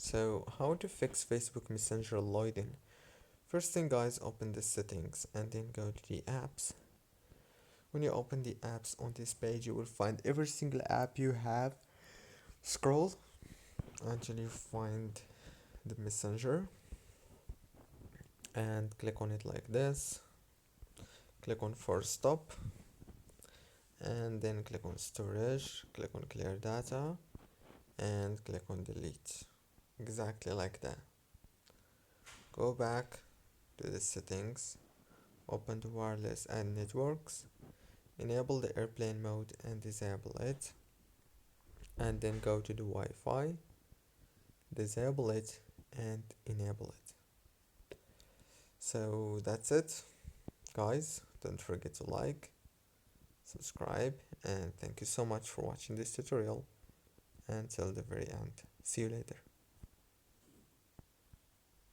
So, how to fix Facebook Messenger loading? First thing, guys, open the settings and then go to the apps. When you open the apps on this page, you will find every single app you have. Scroll until you find the Messenger and click on it like this. Click on Force Stop and then click on Storage, click on Clear Data and click on Delete. Exactly like that. Go back to the settings, open the wireless and networks, enable the airplane mode and disable it, and then go to the Wi-Fi, disable it and enable it. So that's it, guys. Don't forget to like, subscribe, and thank you so much for watching this tutorial until the very end. See you later.